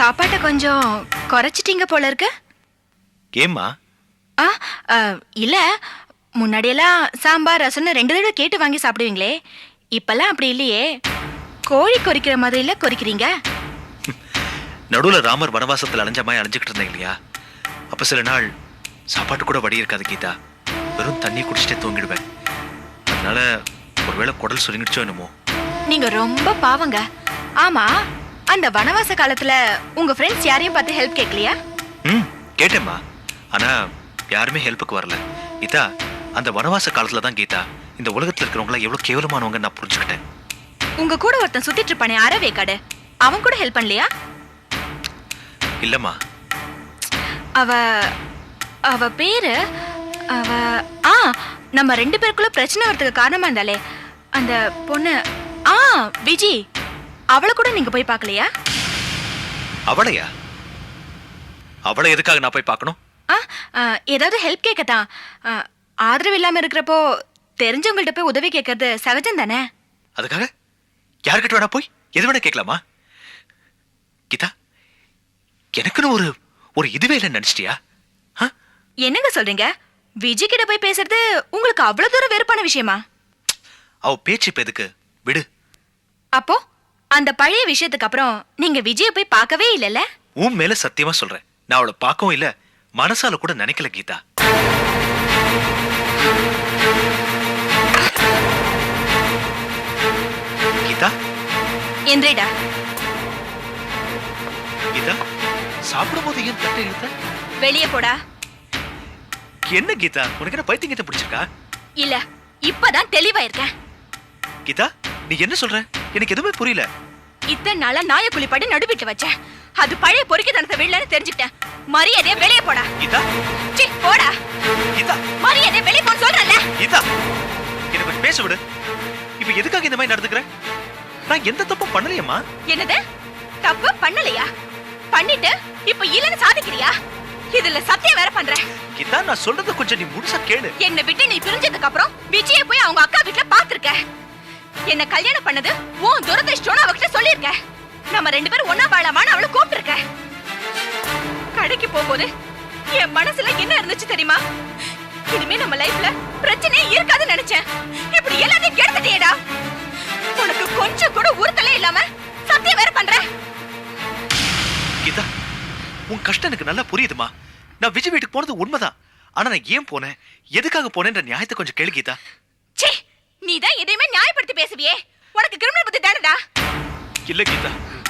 சாப்பாட்டை கொஞ்சம் குறைச்சிட்டீங்க போல இருக்கு. ஏம்மா? ஆ அ, இல்ல முன்னாடியெல்லாம் சாம்பார் ரசம்னு 2 தடவை கேட்டு வாங்கி சாப்பிடுவீங்களே, இப்பெல்லாம் அப்படி இல்லையே. கோழி கொறிக்கிற மாதிரில கொறிக்கிறீங்க. நடுவுல ராமர் வனவாசத்துல அலைஞ்ச மாதிரி அலைஞ்சுக்கிட்டு இருந்தேன் இல்லையா? அப்ப சில நாள் சாப்பாட்டு கூட வடி இருக்காது கீதா. வெறும் தண்ணி குடிச்சிட்டே தூங்கிடுவேன். அதனால ஒருவேளை குடல் சுருங்கிடுச்சோ என்னமோ. நீங்க ரொம்ப பாவங்க. ஆமா, அந்த வனவாச காலத்துல உங்க ஃப்ரெண்ட்ஸ் யாரையும் பார்த்து ஹெல்ப் கேட்கலையா? கேட்டேம்மா. ஆனா யாருமே ஹெல்ப்புக்கு வரல. கீதா, அந்த வனவாச காலத்துல தான் கீதா இந்த உலகத்துல இருக்கிறவங்கள எவ்வளவு கேவலமானவங்க நான் புரிஞ்சுக்கிட்டேன். உங்க கூட ஒருத்தன் சுத்திட்டு இருப்பானே அரவேக்காடு, அவன் கூட ஹெல்ப் பண்ணலையா? இல்லம்மா. அவ அவ பேரு அவ ஆ நம்ம 2 பேருக்குள்ள பிரச்சனை வரதுக்கு காரணமா இருந்தாலே அந்த பொண்ணு, விஜி. அவளை கூட நீங்க போய் பார்க்கலையா? அவளையா? அவளை எதுக்காக நான் போய் பார்க்கணும்? ஏதாவது ஹெல்ப் கேட்கத்தான். ஆதரவு இல்லாம இருக்கிறப்போ தெரிஞ்சவங்கள்ட்ட போய் உதவி கேட்கறது சகஜம் தானே? அதுக்காக யார்கிட்ட வேணா போய் எது வேணா கேட்கலாமா? கீதா, எனக்குன்னு ஒரு இதுவே இல்லைன்னு நினைச்சிட்டியா? என்னங்க சொல்றீங்க? விஜி கிட்ட போய் பேசுறது உங்களுக்கு அவ்வளவு தூரம் வெறுப்பான விஷயமா? அவ பேச்சு இப்ப எதுக்கு? விடு. அப்போ அந்த பழைய விஷயத்துக்கு அப்புறம் நீங்க விஜய போய் பார்க்கவே இல்லைல்ல? உன் மேல சத்தியமா சொல்றேன், நான் அவளை பார்க்கவும் இல்ல, மனசால கூட நினைக்கல கீதா. கீதா என்றேடா. கீதா, சாப்பிடும் போது ஏன் தட்டை இழுத்த? வெளியே போடா. என்ன கீதா, உனக்கு என்ன பைத்தியம் கீதா பிடிச்சிருக்கா? இல்ல, இப்பதான் தெளிவா இருக்கேன். கீதா, நீ என்ன சொல்ற? எனக்கு எதுவுமே புரியல. இத்தனை நாளா நாய குளிப்பாடி நடுவிட்டு வச்சேன். அது பழைய பொறுக்கி தனத்தை வெளிலன்னு தெரிஞ்சுட்டேன். மரியாதையா வெளியே போடா. கீதா, சீ போடா. கீதா, மரியாதையா வெளியே போன்னு சொல்றேன்ல. கீதா, என்ன கொஞ்சம் பேச விடு. இப்ப எதுக்காக இந்த மாதிரி நடந்துக்கிற? நான் எந்த தப்பும் பண்ணலையம்மா. என்னது? தப்பு பண்ணலையா? பண்ணிட்டு இப்ப இல்லன்னு சாதிக்கிறியா? இதுல சத்தியம் வேற பண்ற. கீதா, நான் சொல்றத கொஞ்சம் நீ முழுசா கேளு. என்ன விட்டு நீ பிரிஞ்சதுக்கு அப்புறம் விஜய போய் அவங்க அக்கா வீட்ல பாத்துருக்க. என்ன கல்யாணம் பண்ணது உன் துரதிர்ஷ்டம்னு அவகிட்ட சொல்லிருக்க. நம்ம 2 பேரும் ஒன்னா வாழலாமான்னு அவளை கூப்பிட்டுருக்க. கடைக்கு போகும்போது என் மனசுல என்ன இருந்துச்சு தெரியுமா? இனிமே நம்ம லைஃப்ல பிரச்சனையே இருக்காதுன்னு நினைச்சேன். இப்படி எல்லாத்தையும் கெடுத்துட்டியேடா. உனக்கு கொஞ்சம் கூட உறுத்தலே இல்லாம சத்தியம் வேற பண்ற. கீதா, உன் கஷ்டம் எனக்கு நல்லா புரியுதுமா. நான் விஜய் வீட்டுக்கு போனது உண்மைதான். ஆனா நான் ஏன் போனேன், எதுக்காக போனேன்ற நியாயத்தை கொஞ்சம் கேளு கீதா. ச்சே, நீதான் எதையுமே நியாயப்படுத்தி பேசுவியே. உனக்கு கிரிமினல் புத்தி தானடா? இல்ல கீதா,